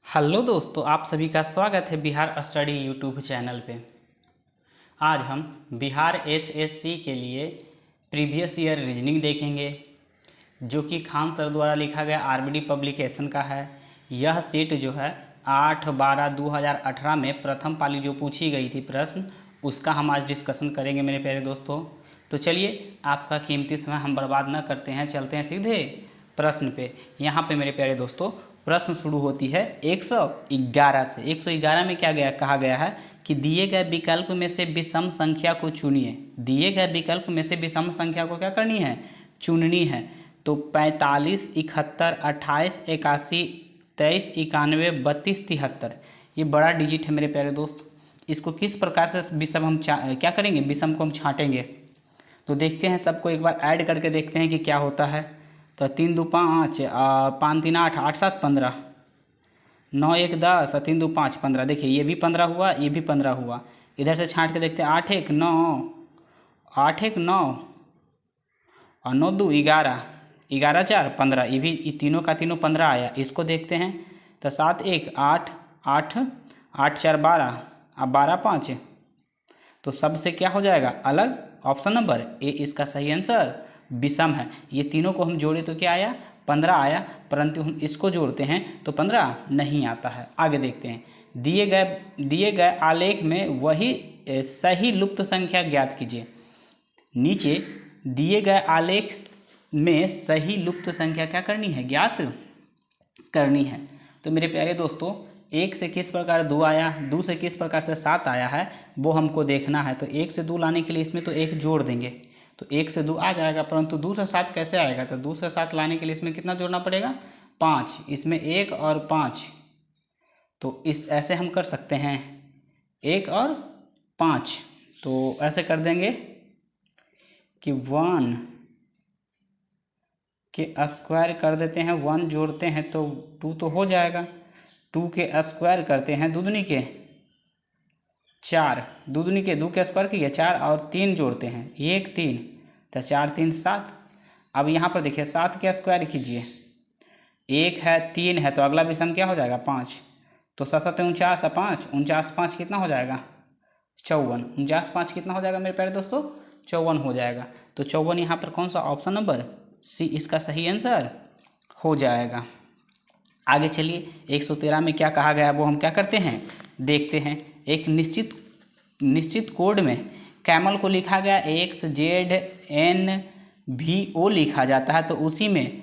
Hello दोस्तों, आप सभी का स्वागत है बिहार स्टडी यूट्यूब चैनल पे। आज हम बिहार एसएससी के लिए प्रीवियस ईयर रीजनिंग देखेंगे, जो कि खान सर द्वारा लिखा गया आरबीडी पब्लिकेशन का है। यह सीट जो है 8/12/2018 में प्रथम पाली जो पूछी गई थी प्रश्न, उसका हम आज डिस्कशन करेंगे मेरे प्यारे दोस्तों। तो चलिए, आपका कीमती समय हम बर्बाद न करते हैं, चलते हैं सीधे प्रश्न पे। यहाँ पे मेरे प्यारे दोस्तों प्रश्न शुरू होती है 111 से। 111 में क्या कहा गया है कि दिए गए विकल्प में से विषम संख्या को चुनिए। दिए गए विकल्प में से विषम संख्या को क्या करनी है? चुननी है। तो 45, 71, 28, 81, 23, 91, 32, 73 ये बड़ा डिजिट है मेरे प्यारे दोस्त। इसको किस प्रकार से विषम हम क्या करेंगे? विषम को हम छांटेंगे। तो देखते हैं, सबको एक बार ऐड करके देखते हैं कि क्या होता है। तो 3 2 5, 5 3 8, 8 7 15, 9 1 10 और 3 2 5 15। देखिए, ये भी 15 हुआ, ये भी 15 हुआ। इधर से छांट के देखते हैं। 8 1 9, 8 1 9 और 9 2 11, 11 4 15। ये तीनों का तीनों 15 आया। इसको देखते हैं तो 7 1 8, 8 8 4 12 और 12 5। तो सबसे क्या हो जाएगा? अलग। ऑप्शन नंबर ए इसका सही आंसर विषम है। ये तीनों को हम जोड़े तो क्या आया? 15 आया, परंतु हम इसको जोड़ते हैं तो 15 नहीं आता है। आगे देखते हैं। दिए गए आलेख में वही सही लुप्त संख्या ज्ञात कीजिए। नीचे दिए गए आलेख में सही लुप्त संख्या क्या करनी है? ज्ञात करनी है। तो मेरे प्यारे दोस्तों, 1 से किस प्रकार 2 आया, 2 से किस प्रकार से 7 आया है, वो हमको देखना है। तो 1 से 2 लाने के लिए इसमें तो 1 जोड़ देंगे, तो 1 से 2 आ जाएगा। परंतु 2 से 7 कैसे आएगा? तो 2 से 7 लाने के लिए इसमें कितना जोड़ना पड़ेगा? 5। इसमें 1 और 5, तो इस ऐसे हम कर सकते हैं, 1 और 5। तो ऐसे कर देंगे कि 1 के स्क्वायर कर देते हैं, 1 जोड़ते हैं तो 2 तो हो जाएगा। 2 के स्क्वायर करते हैं, दूधनी के 4, दूधनी के 2 के स्क्वायर किए 4 और 3 जोड़ते हैं, 1 3, तो 4 3 7। अब यहाँ पर देखिए 7 के स्क्वायर कीजिए, 1 है 3 है, तो अगला विषम क्या हो जाएगा? 5। तो 7 7 49 और 5, 49 5 कितना हो जाएगा? 54। 49 5 कितना हो जाएगा मेरे प्यारे दोस्तों? 54 हो जाएगा। तो 54 यहाँ पर कौन सा? ऑप्शन नंबर सी इसका सही आंसर हो जाएगा। आगे चलिए, 113 में क्या कहा गया है वो हम क्या करते हैं? देखते हैं। एक निश्चित कोड में कैमल को लिखा गया XZNVO लिखा जाता है, तो उसी में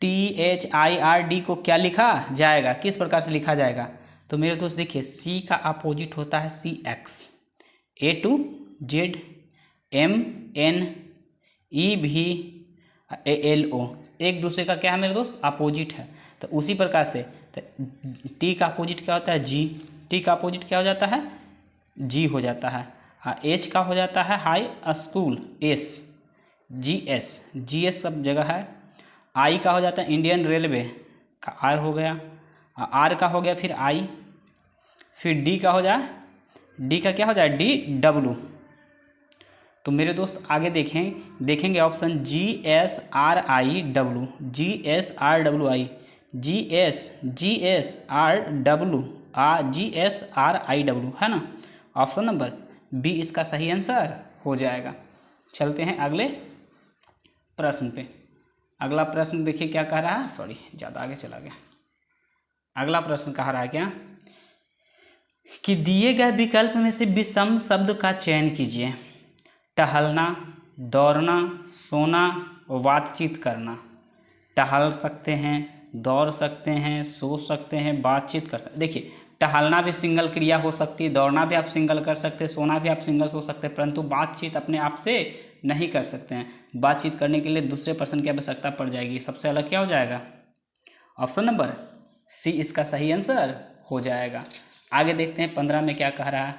THIRD को क्या लिखा जाएगा? किस प्रकार से लिखा जाएगा? तो मेरे दोस्त देखिए, C का अपोजिट होता है CX, A to Z, MNEVALO एक दूसरे का क्या है मेरे दोस्त? अपोजिट है। तो उसी प्रकार से टी का अपोजिट क्या होता है? जी। टी का अपोजिट क्या हो जाता है? जी हो जाता है। एच का हो जाता है हाई स्कूल, एस। GS सब जगह है। आई का हो जाता है इंडियन रेलवे का, आर हो गया। आर का हो गया फिर आई। फिर डी का हो जाए, डी का क्या हो जाए? DW। तो मेरे दोस्त आगे देखेंगे ऑप्शन GSRIW, GSRWI, GSRIW है ना। ऑप्शन नंबर बी इसका सही आंसर हो जाएगा। चलते हैं अगले प्रश्न पे। अगला प्रश्न देखिए क्या कह रहा है। सॉरी, ज़्यादा आगे चला गया। अगला प्रश्न कह रहा है क्या कि दिए गए विकल्प में से विषम शब्द का चयन कीजिए। टहलना, दौड़ना, सोना, बातचीत करना। टहल सकते हैं, दौड़ सकते हैं, सो सकते हैं, बातचीत कर सकते हैं। देखिए, टहलना भी सिंगल क्रिया हो सकती है, दौड़ना भी आप सिंगल कर सकते हैं, सोना भी आप सिंगल सो सकते हैं, परंतु बातचीत अपने आप से नहीं कर सकते हैं। बातचीत करने के लिए दूसरे पर्सन की आवश्यकता पड़ जाएगी। सबसे अलग क्या हो जाएगा? ऑप्शन नंबर सी इसका सही आंसर हो जाएगा। आगे देखते हैं 15 में क्या कह रहा है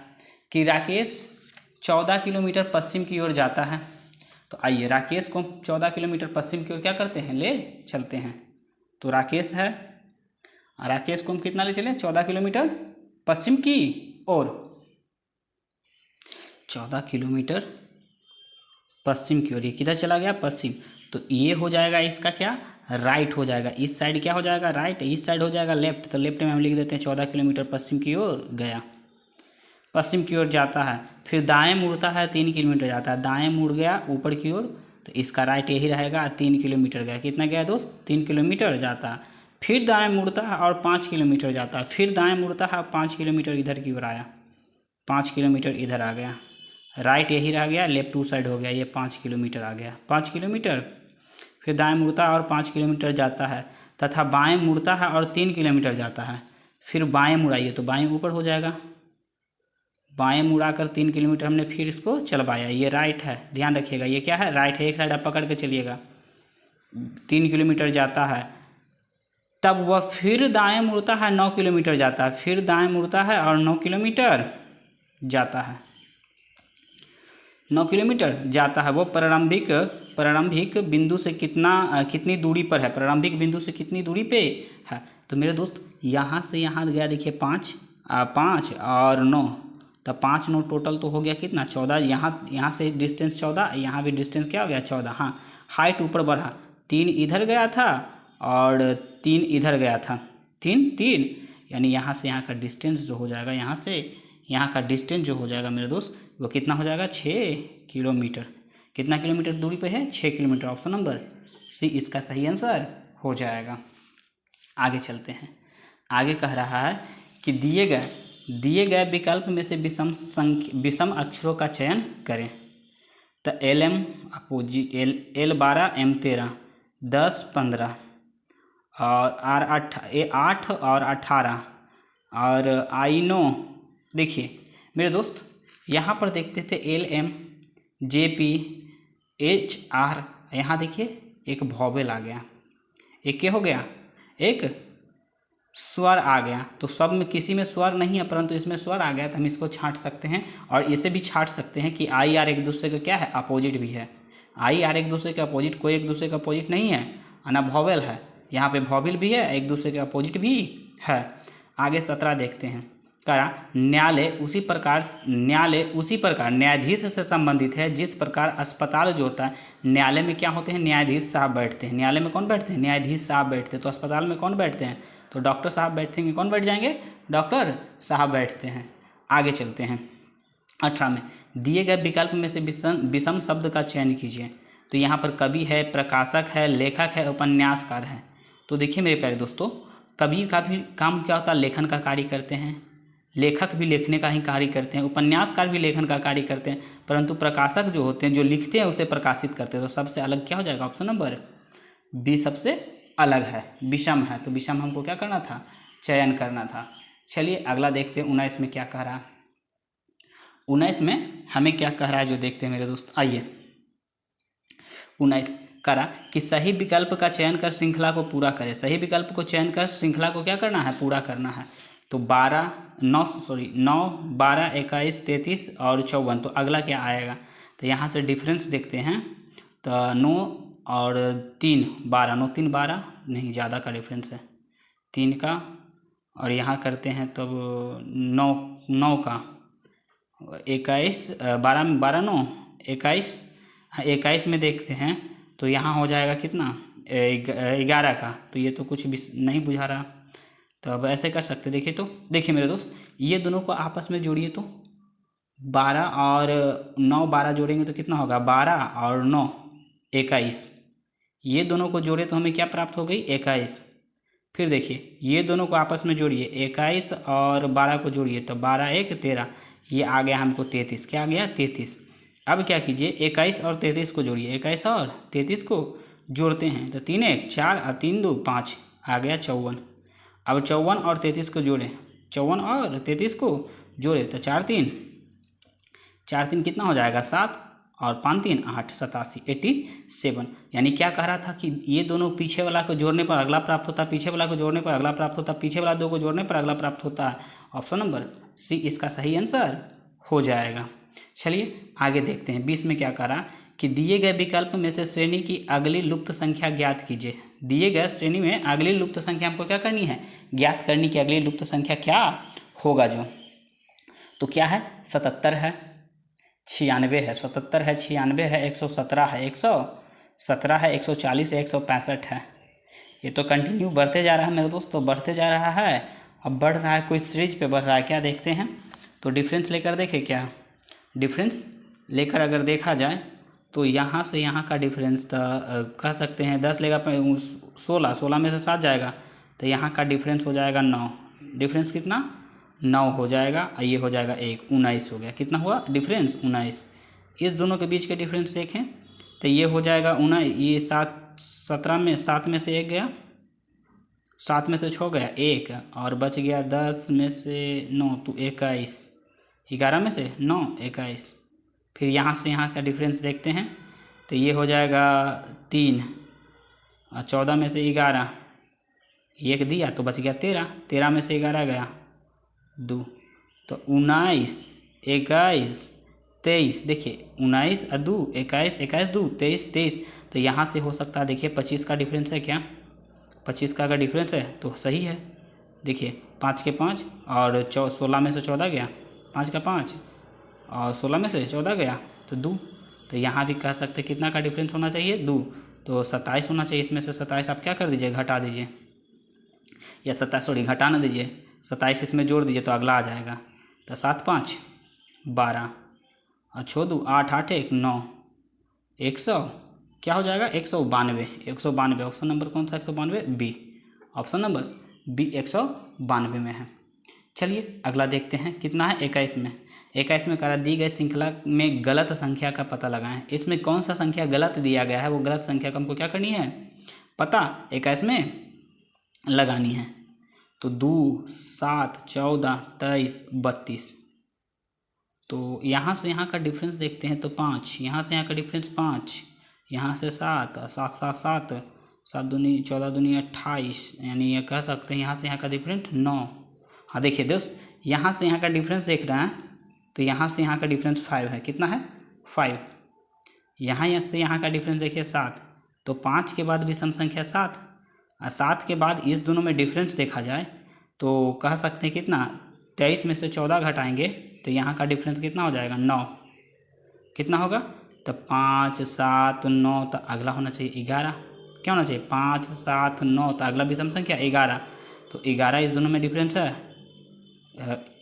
कि राकेश 14 किलोमीटर पश्चिम की ओर जाता है। तो आइए, राकेश को 14 किलोमीटर पश्चिम की ओर क्या करते हैं? ले चलते हैं। तो राकेश है, राकेश को हम कितना ले चले? 14 किलोमीटर पश्चिम की ओर। 14 किलोमीटर पश्चिम की ओर, ये किधर चला गया? पश्चिम। तो ये हो जाएगा इसका क्या, राइट हो जाएगा। इस साइड क्या हो जाएगा, राइट, इस साइड हो जाएगा लेफ्ट। तो लेफ्ट में हम लिख देते हैं 14 किलोमीटर पश्चिम की ओर गया, पश्चिम की ओर जाता है। फिर दाएं मुड़ता है 3 किलोमीटर जाता है, दाएं मुड़ गया ऊपर की ओर, तो इसका राइट यही रहेगा। 3 किलोमीटर गया, कितना गया दोस्त, 3 किलोमीटर जाता है। फिर दाएं मुड़ता है और 5 किलोमीटर जाता है, फिर दाएं मुड़ता है 5 किलोमीटर इधर की ओर आया, 5 किलोमीटर इधर आ गया, राइट यही रह गया, लेफ्ट टू साइड हो गया, ये 5 किलोमीटर आ गया, 5 किलोमीटर। फिर दाएं मुड़ता है और 5 किलोमीटर जाता है, तथा बाएं मुड़ता है और 3 किलोमीटर जाता है। फिर बाएं मुड़ाइए तो बाएं ऊपर हो जाएगा, बाएं मुड़ाकर 3 किलोमीटर हमने फिर इसको चलवाया। ये राइट है, ध्यान रखिएगा, ये क्या है, राइट है, एक साइड आप पकड़ के चलिएगा। 3 किलोमीटर जाता है, तब वह फिर दाएं मुड़ता है, 9 किलोमीटर जाता है, फिर दाएं मुड़ता है और 9 किलोमीटर जाता है, 9 किलोमीटर जाता है। वो प्रारंभिक बिंदु से कितनी दूरी पर है, प्रारंभिक बिंदु से कितनी दूरी पे है। तो मेरे दोस्त यहाँ से यहाँ गया, देखिए 5 और 9, तो 5 9 टोटल तो हो गया कितना, 14। यहाँ से डिस्टेंस 14, यहाँ भी डिस्टेंस क्या हो गया, 14। हाँ, हाइट ऊपर बढ़ा, 3 इधर गया था और 3 इधर गया था, 3 यानी यहाँ से यहाँ का डिस्टेंस जो हो जाएगा, यहाँ से यहाँ का डिस्टेंस जो हो जाएगा मेरे दोस्त, वो कितना हो जाएगा, 6 किलोमीटर। कितना किलोमीटर दूरी पे है, 6 किलोमीटर। ऑप्शन नंबर सी इसका सही आंसर हो जाएगा। आगे चलते हैं। आगे कह रहा है कि दिए गए विकल्प में से विषम अक्षरों का चयन करें। तो LM अपोजिट, L12 M13 10 15 और R8 और 18 और I9। देखिए मेरे दोस्त, यहाँ पर देखते थे LM JP HR, यहाँ देखिए एक वॉवेल आ गया, एक क्या हो गया, एक स्वर आ गया। तो सब में किसी में स्वर नहीं है, परंतु इसमें स्वर आ गया, तो हम इसको छांट सकते हैं। और इसे भी छांट सकते हैं कि IR एक दूसरे का क्या है, अपोजिट भी है। IR एक दूसरे के अपोजिट, कोई एक दूसरे का अपोजिट नहीं है, ना वॉवेल है, यहाँ पे वॉवेल भी है, एक दूसरे के अपोजिट भी है। आगे 17 देखते हैं। करा, न्यायालय उसी प्रकार न्यायाधीश से संबंधित है जिस प्रकार अस्पताल जो होता है, न्यायालय में क्या होते हैं, न्यायाधीश साहब बैठते हैं। न्यायालय में कौन बैठते हैं, न्यायाधीश साहब बैठते हैं। तो अस्पताल में कौन बैठते हैं, तो डॉक्टर साहब बैठेंगे। कौन बैठ जाएंगे, डॉक्टर साहब बैठते हैं। आगे चलते हैं। 18 में दिए गए विकल्प में से विषम शब्द का चयन कीजिए। तो यहाँ पर कवि है, प्रकाशक है, लेखक है, उपन्यासकार है। तो देखिए मेरे प्यारे दोस्तों, कवि का भी काम क्या होता है, लेखन का कार्य करते हैं, लेखक भी लिखने का ही कार्य करते हैं, उपन्यासकार भी लेखन का कार्य करते हैं, परंतु प्रकाशक जो होते हैं, जो लिखते हैं उसे प्रकाशित करते हैं। तो सबसे अलग क्या हो जाएगा, ऑप्शन नंबर बी सबसे अलग है, विषम है। तो विषम हमको क्या करना था, चयन करना था। चलिए अगला देखते हैं 19 में क्या कह रहा है। 19 में हमें क्या कह रहा है जो देखते हैं मेरे दोस्त। आइए 19 करा कि सही विकल्प का चयन कर श्रृंखला को पूरा करें। सही विकल्प को चयन कर श्रृंखला को क्या करना है, पूरा करना है। तो 9, 12, 21, 33 और 54। तो अगला क्या आएगा, तो यहाँ से डिफरेंस देखते हैं। तो 9 और 3 12, 9 3 12 नहीं, ज़्यादा का डिफरेंस है 3 का, और यहाँ करते हैं तब 9 का 21, 12 में 12 9 21, 21 में देखते हैं तो यहाँ हो जाएगा कितना, 11 का। तो ये तो कुछ भी नहीं बुझा रहा, तो अब ऐसे कर सकते। देखिए तो देखिए मेरे दोस्त, ये दोनों को आपस में जोड़िए तो 12 और 9, 12 जोड़ेंगे तो कितना होगा, 12 और 9 21। ये दोनों को जोड़े तो हमें क्या प्राप्त हो गई, 21। फिर देखिए ये दोनों को आपस में जोड़िए, 21 और 12 को जोड़िए तो 12 1 13, ये आ गया हमको 33। क्या आ गया, 33। अब क्या कीजिए, 21 और 33 को जोड़िए, 21 और 33 को जोड़ते हैं तो 3 1 4 और 3 2 5, आ गया 54। अब 54 और 33 को जोड़ें, 54 और 33 को जोड़े तो 4 3 कितना हो जाएगा, 7 और 5 3 8, 87, 87। यानी क्या कह रहा था कि ये दोनों पीछे वाला को जोड़ने पर अगला प्राप्त होता है, पीछे वाला को जोड़ने पर अगला प्राप्त होता है, पीछे वाला 2 को जोड़ने पर अगला प्राप्त होता है। ऑप्शन नंबर सी इसका सही आंसर हो जाएगा। चलिए आगे देखते हैं। 20 में क्या कह रहा कि दिए गए विकल्प में से श्रेणी की अगली लुप्त संख्या ज्ञात कीजिए। दिए गए श्रेणी में अगली लुप्त संख्या हमको क्या करनी है, ज्ञात करनी की अगली लुप्त संख्या क्या होगा जो। तो क्या है, 77 है, 96 है, 77 है, 96 है, 117 है, 117 17 है, 140 है, 165 है। ये तो कंटिन्यू बढ़ते जा रहा है मेरे दोस्त, तो बढ़ते जा रहा है। अब बढ़ रहा है, कोई सीरीज पे बढ़ रहा है क्या, देखते हैं। तो डिफरेंस लेकर देखें क्या, डिफरेंस लेकर अगर देखा जाए तो यहाँ से यहाँ का डिफरेंस कह सकते हैं 10 लेगा 16, 16 में से 7 जाएगा तो यहाँ का डिफरेंस हो जाएगा 9। डिफरेंस कितना, 9 हो जाएगा। और ये हो जाएगा 1, 19 हो गया। कितना हुआ डिफरेंस, 19। इस दोनों के बीच के डिफरेंस देखें तो ये हो जाएगा 19, ये 7, 17 में 7 में से 1 गया, 7 में से 6 गया 1, और बच गया 10 में से 9 तो 21, 11 में से 9 21। फिर यहाँ से यहाँ का डिफरेंस देखते हैं तो ये हो जाएगा 3, और 14 में से 11, 1 दिया तो बच गया 13, 13 में से 11 गया 2, तो 19, 21, 23। देखिए 19 और 2, 21, 21, 2, 23, 23। तो यहाँ से हो सकता है, देखिए 25 का डिफरेंस है क्या, 25 का अगर डिफरेंस है तो सही है। देखिए 5 के 5 और 16 में से 14 गया, 5 का 5 और 16 में से 14 गया तो 2। तो यहाँ भी कह सकते कितना का डिफरेंस होना चाहिए, 2। तो 27 होना चाहिए। इसमें से 27 आप क्या कर दीजिए, घटा दीजिए, या 27 सॉरी घटा ना दीजिए, 27 इसमें जोड़ दीजिए तो अगला आ जाएगा। तो 7 5 12 और 6 2 8 8 1 9, 100 क्या हो जाएगा, 192, 192। ऑप्शन नंबर कौन सा 192, बी। ऑप्शन नंबर बी 192 में है। चलिए अगला देखते हैं, कितना है 21 में। 21 में करा दी गई श्रृंखला में गलत संख्या का पता लगाएं। इसमें कौन सा संख्या गलत दिया गया है, वो गलत संख्या को हमको क्या करनी है, पता 21 में लगानी है। तो 2 7 14 23 32। तो यहाँ से यहाँ का डिफरेंस देखते हैं तो 5, यहाँ से यहाँ का डिफरेंस 5, यहाँ से 7, 7 7 7, 7 दूनी 14 दूनी 28, यानी ये कह सकते हैं यहाँ से यहाँ का डिफरेंस 9। हाँ देखिए दोस्त, यहाँ से यहाँ का डिफरेंस देख रहे हैं तो यहाँ से यहाँ का डिफरेंस 5 है। कितना है, 5। यहाँ से यहाँ का डिफरेंस देखिए 7, तो 5 के बाद भी सम संख्या 7, और 7 के बाद इस दोनों में डिफरेंस देखा जाए तो कह सकते हैं कितना, 23 में से 14 घटाएंगे तो यहाँ का डिफरेंस कितना हो जाएगा, 9। कितना होगा, तो 5 7 9, तो अगला होना चाहिए 11। क्या होना चाहिए, 5 7 9, तो अगला भी सम संख्या 11। तो 11 इस दोनों में डिफरेंस है,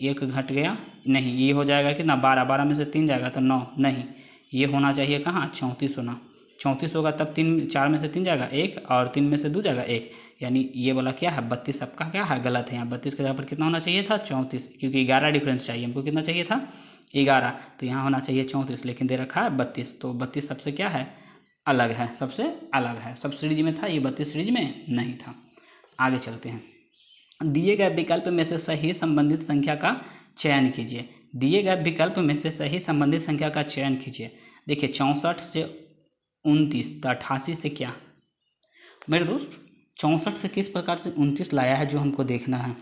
1 घट गया, नहीं ये हो जाएगा कितना, 12, 12 में से 3 जाएगा तो 9, नहीं ये होना चाहिए कहाँ, 34 होना। 34 होगा तब 3 4 में से 3 जाएगा 1, और 3 में से 2 जाएगा 1, यानी ये वाला क्या है 32। सबका क्या है, गलत है। यहाँ 32 के जगह पर कितना होना चाहिए था, 34, क्योंकि 11 डिफरेंस चाहिए हमको। कितना चाहिए था, 11, तो यहाँ होना चाहिए 34, लेकिन दे रखा है 32। तो 32 सबसे क्या है, अलग है, सबसे अलग है। सब सीरीज में था, ये 32 सीरीज में नहीं था। आगे चलते हैं। दिए गए विकल्प में से सही संबंधित संख्या का चयन कीजिए। दिए गए विकल्प में से सही संबंधित संख्या का चयन कीजिए। देखिए 64 से 29, तो 88 से क्या, मेरे दोस्त 64 से किस प्रकार से 29 लाया है जो हमको देखना है।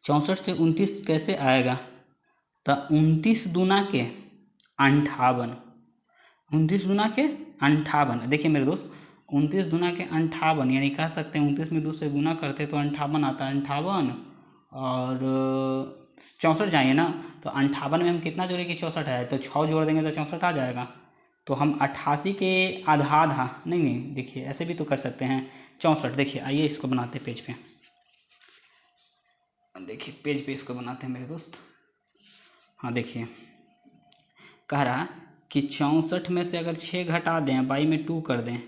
64 से 29 कैसे आएगा, तो 29 दूना के 58, 29 दूना के 58। देखिए मेरे दोस्त 29 दूना के 58, यानी कह सकते हैं 29 में 2 से गुना करते तो 58 आता है, 58 और 64 जाइए ना, तो 58 में हम कितना जोड़ेंगे, 64 है, तो 6 जोड़ देंगे तो 64 आ जाएगा। तो हम 88 के आधा आधा नहीं, देखिए ऐसे भी तो कर सकते हैं 64। देखिए आइए इसको बनाते हैं पेज पे, देखिए पेज पे इसको बनाते हैं मेरे दोस्त। हाँ देखिए कह रहा कि 64 में से अगर 6 घटा दें, बाई में 2 कर दें,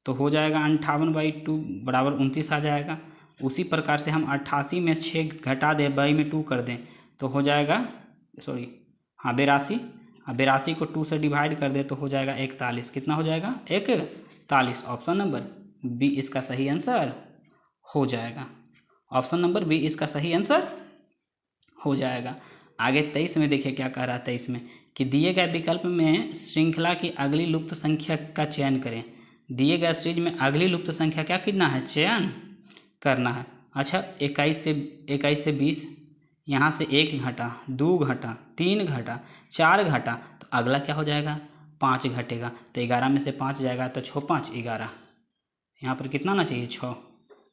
तो हो जाएगा 58/2 बराबर 29 आ जाएगा। उसी प्रकार से हम 88 में 6 घटा दें, बाई में 2 कर दें, तो हो जाएगा, सॉरी हाँ 82, 82 को 2 से डिवाइड कर दे तो हो जाएगा 41। कितना हो जाएगा, 41। ऑप्शन नंबर बी इसका सही आंसर हो जाएगा। ऑप्शन नंबर बी इसका सही आंसर हो जाएगा। आगे 23 में देखिए क्या कह रहा है। 23 में कि दिए गए विकल्प में श्रृंखला की अगली लुप्त संख्या का चयन करें। दिए गए सीरीज में अगली लुप्त संख्या क्या करना है, चयन करना है। अच्छा 21 से 20, यहाँ से 1 घटा, 2 घटा, 3 घटा, 4 घटा, तो अगला क्या हो जाएगा, 5 घटेगा। तो 11 में से 5 जाएगा तो 6 5 11, यहाँ पर कितना आना चाहिए, 6।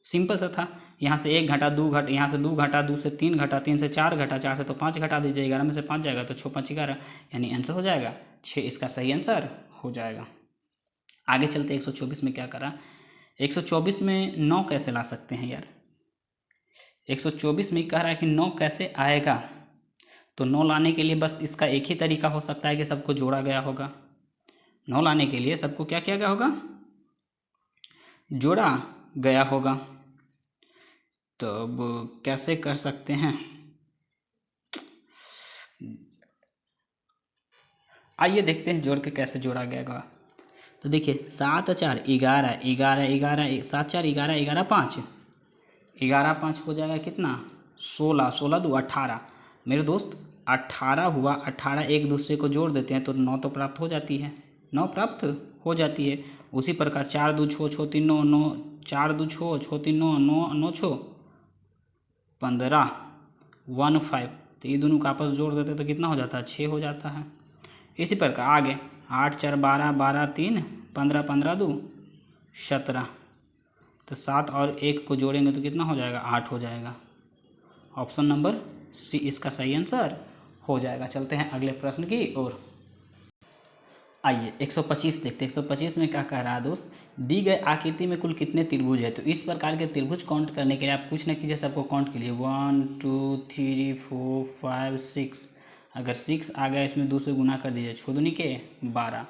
सिंपल सा था। यहाँ से 1 घटा, 2 घटा, यहाँ से 2 घटा, 2 से 3 घटा, 3 से 4 घटा, 4 से तो 5 घटा दीजिए, 11 में से 5 जाएगा तो 6 5 11, यानी आंसर हो जाएगा 6। इसका सही आंसर हो जाएगा। आगे चलते 124 में क्या करा। 124 में 9 कैसे ला सकते हैं यार। 124 में कह रहा है कि 9 कैसे आएगा। तो 9 लाने के लिए बस इसका एक ही तरीका हो सकता है कि सबको जोड़ा गया होगा। 9 लाने के लिए सबको क्या किया गया होगा, जोड़ा गया होगा। तो अब कैसे कर सकते हैं, आइए देखते हैं जोड़ के कैसे जोड़ा गया होगा। तो देखिए 7 4 11 11 11 7 4 11 11 5 11 5 हो जाएगा कितना 16 16 2 18। मेरे दोस्त 18 हुआ। 18 एक दूसरे को जोड़ देते हैं तो 9 तो प्राप्त हो जाती है, 9 प्राप्त हो जाती है। उसी प्रकार 4 2 छो छो 3 9 9 4 2 छो छो 3 9 9 9 छो 15 1 5। तो ये दोनों का आपस जोड़ देते तो कितना हो जाता है 6 हो जाता है। इसी प्रकार आगे 8 4 12 12 3 15 15 2 17। तो 7 और 1 को जोड़ेंगे तो कितना हो जाएगा 8 हो जाएगा। ऑप्शन नंबर सी इसका सही आंसर हो जाएगा। चलते हैं अगले प्रश्न की ओर। आइए 125 देखते हैं। 125 में क्या कह रहा है दोस्त, दी गई आकृति में कुल कितने त्रिभुज है। तो इस प्रकार के त्रिभुज काउंट करने के लिए आप कुछ न कीजिए, सबको काउंट कीजिए 1 2 3 4 5 6। अगर 6 आ गया इसमें 2 से गुना कर दीजिए, 6 दूनी के 12।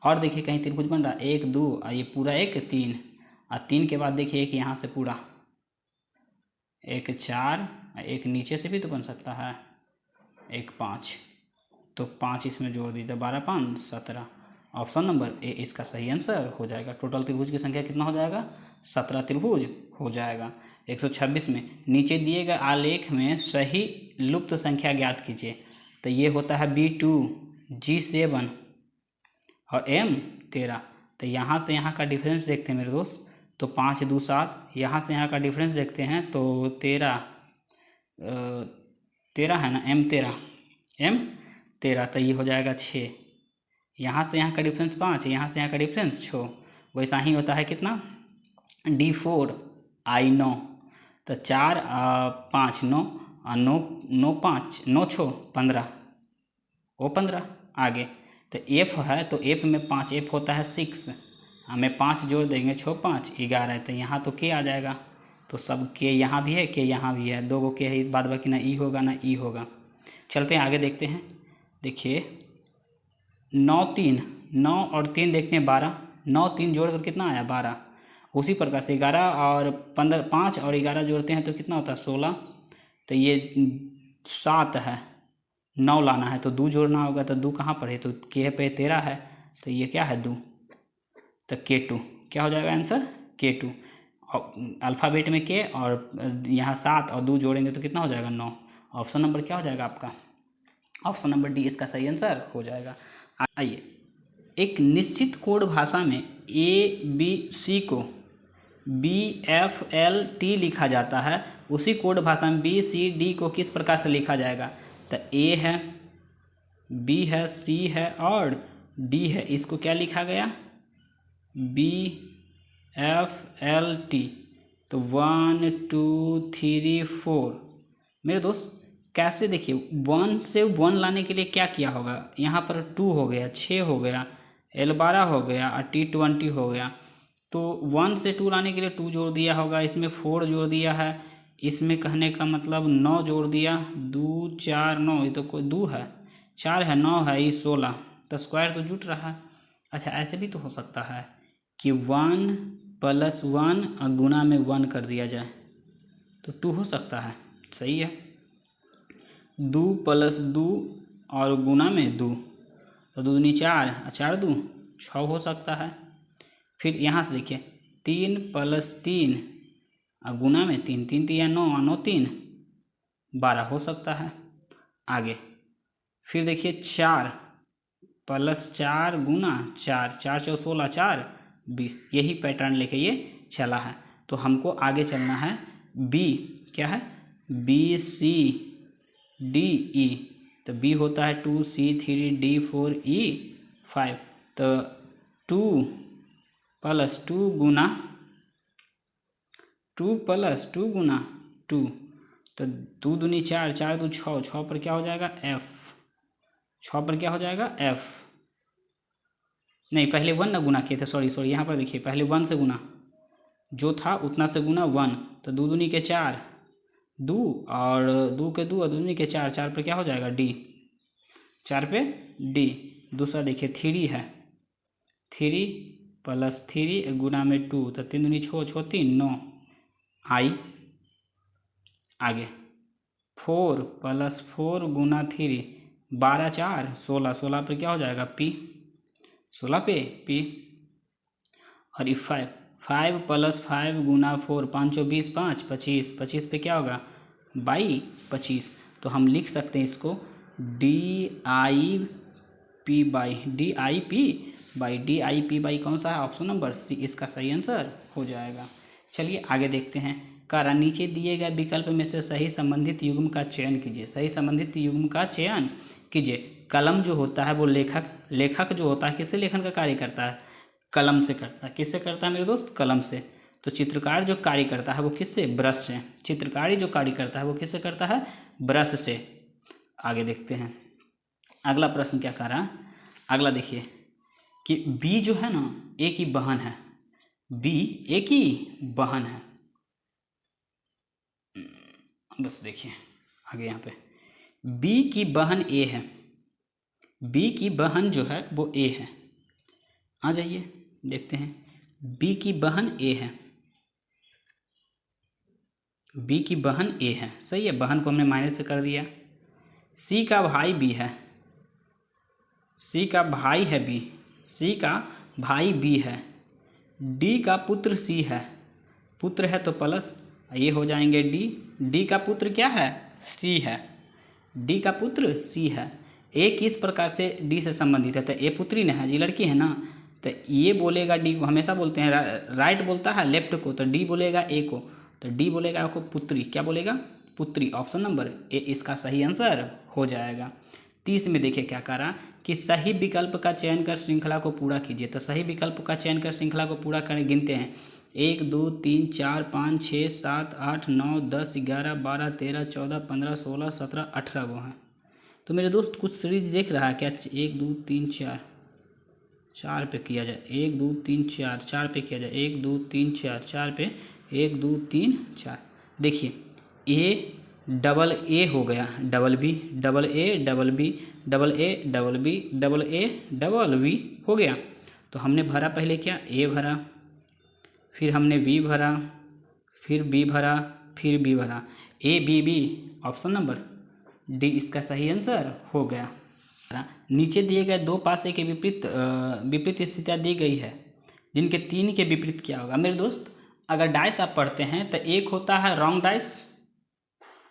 और देखिए कहीं त्रिभुज बन रहा 1 2 और ये पूरा एक 3 और 3 के बाद देखिए एक यहाँ से पूरा एक 4 एक नीचे से भी तो बन सकता है एक 5। तो 5 इसमें जोड़ दीजिए 12 5 17। ऑप्शन नंबर ए इसका सही आंसर हो जाएगा। टोटल त्रिभुज की संख्या कितना हो जाएगा 17 त्रिभुज हो जाएगा। 126 में नीचे दिए गए आलेख में सही लुप्त संख्या ज्ञात कीजिए। तो ये होता है B2 G7 और M13। तो यहाँ से यहाँ का डिफरेंस देखते हैं मेरे दोस्त, तो 5 2 7। यहाँ से यहाँ का डिफरेंस देखते हैं तो 13 है ना M13। तो ये हो जाएगा 6। यहाँ से यहाँ का डिफरेंस 5, यहाँ से यहाँ का डिफरेंस 6। वैसा ही होता है कितना D4 I9। तो 4 5 9 9 9 5 9 6 15 वो 15। आगे तो F है तो F में 5 F होता है 6। हमें 5 जोड़ देंगे 6 5 11। तो यहाँ तो K आ जाएगा। तो सब K यहाँ भी है K यहाँ भी है, 2 को K है, बाद बाकी ना E होगा ना E होगा। चलते हैं आगे देखते हैं। देखिए 9 3 9 और 3 देखते हैं 12। 9 3 जोड़ कर कितना आया 12। उसी प्रकार से 11 और 15 5 और 11 जोड़ते हैं तो कितना होता है 16। तो ये 7 है, 9 लाना है तो 2 जोड़ना होगा। तो 2 कहाँ पर है, तो K पे 13 है तो ये क्या है 2। तो K2 क्या हो जाएगा आंसर K2। अल्फ़ाबेट में K और यहाँ 7 और 2 जोड़ेंगे तो कितना हो जाएगा 9। ऑप्शन नंबर क्या हो जाएगा आपका, ऑप्शन नंबर डी इसका सही आंसर हो जाएगा। आइए एक निश्चित कोड भाषा में ABC को BFLT लिखा जाता है, उसी कोड भाषा में BCD को किस प्रकार से लिखा जाएगा। तो A है B है C है और D है, इसको क्या लिखा गया BFLT। तो 1 2 3 4। मेरे दोस्त कैसे देखिए 1 से 1 लाने के लिए क्या किया होगा, यहाँ पर 2 हो गया 6 हो गया L12 हो गया और T20 हो गया। तो 1 से 2 लाने के लिए 2 जोड़ दिया होगा, इसमें 4 जोड़ दिया है, इसमें कहने का मतलब 9 जोड़ दिया 2 4 9। ये तो कोई 2 है 4 है 9 है ये 16। तो स्क्वायर तो जुट रहा है। अच्छा ऐसे भी तो हो सकता है कि 1 + 1 और गुना में 1 कर दिया जाए तो 2 हो सकता है। सही है 2 + 2 और गुना में 2 तो 2 दूनी 4 4 2 6 हो सकता है। फिर यहाँ से देखिए 3 + 3 और गुना में 3 3 3 9 9 3 12 हो सकता है। आगे फिर देखिए 4 + 4 गुना 4 4 4 16 4 20। यही पैटर्न लेके ये चला है। तो हमको आगे चलना है B क्या है BCDE। तो B होता है 2 C 3 D 4 E 5। तो 2 + 2 गुना 2 + 2 गुना 2। तो 2 दूनी 4 4 2 6 6 पर क्या हो जाएगा F। 6 पर क्या हो जाएगा F। नहीं, पहले 1 ना गुना किए थे, सॉरी यहाँ पर देखिए, पहले 1 से गुना, जो था उतना से गुना 1, तो 2 दूनी के 4, 2 और 2 के 2 और 2 दूनी के 4, 4 पे क्या हो जाएगा डी, 4 पे डी। दूसरा देखिए 3 है, 3 + 3 गुना में 2, तो 3 दूनी 6, 6 3 9, आई आगे 4 + 4 गुना 3, 12 4 16, 16 पे क्या हो जाएगा पी, 16 पे पी। और ये 5 + 5 गुना 4, 5 × 20 5 25, 25 पे क्या होगा 25। तो हम लिख सकते हैं इसको DIP/DIP कौन सा है, ऑप्शन नंबर सी इसका सही आंसर हो जाएगा। चलिए आगे देखते हैं। कारण नीचे दिए गए विकल्प में से सही संबंधित युग्म का चयन कीजिए। सही संबंधित युग्म का चयन कीजिए। कलम जो होता है वो लेखक जो होता है किससे लेखन का कार्य करता है, कलम से करता है। किससे करता है मेरे दोस्त, कलम से। तो चित्रकार जो कार्य करता है वो किससे, ब्रश से। चित्रकारी जो कार्य करता है वो किससे करता है, ब्रश से। आगे देखते हैं अगला प्रश्न क्या कह रहा है। अगला देखिए कि बी जो है ना ए की बहन है, बी ए की बहन है। बस देखिए आगे यहाँ पे बी की बहन ए है, बी की बहन जो है वो ए है। आ जाइए देखते हैं, बी की बहन ए है, बी की बहन ए है, सही है। बहन को हमने माइनस से कर दिया। सी का भाई बी है, सी का भाई है बी, सी का भाई बी है। डी का पुत्र सी है, पुत्र है तो प्लस ये हो जाएंगे डी। डी का पुत्र क्या है, सी है, डी का पुत्र सी है। ए किस प्रकार से डी से संबंधित है, तो ए पुत्री न है जी, लड़की है ना, तो ये बोलेगा डी को, हमेशा बोलते हैं राइट बोलता है लेफ्ट को, तो डी बोलेगा ए को, तो डी बोलेगा को पुत्री, क्या बोलेगा पुत्री। ऑप्शन नंबर ए इसका सही आंसर हो जाएगा। 30 में देखिए क्या कह रहा कि सही विकल्प का चयन कर श्रृंखला को पूरा कीजिए। तो सही विकल्प का चयन कर श्रृंखला को पूरा करें, गिनते हैं 1 2 3 4 5 6 7 8 9 10 11 12 13 14 15 16 17 18 वो हैं। तो मेरे दोस्त कुछ सीरीज देख रहा है क्या, 1 2 3 4 4 पे किया जाए, 1 2 3 4 4 पे किया जाए, 1 2 3 4 4 पे 1 2 3 4। देखिए ए डबल ए हो गया, double B, double A double B, double A double B, double A double B हो गया। तो हमने भरा पहले क्या, ए भरा, फिर हमने बी भरा, फिर बी भरा, फिर बी भरा, A B B, option number D इसका सही आंसर हो गया। नीचे दिए गए दो पासे के विपरीत स्थितियाँ दी गई है, जिनके 3 के विपरीत क्या होगा। मेरे दोस्त अगर डाइस आप पढ़ते हैं तो एक होता है रॉन्ग डाइस,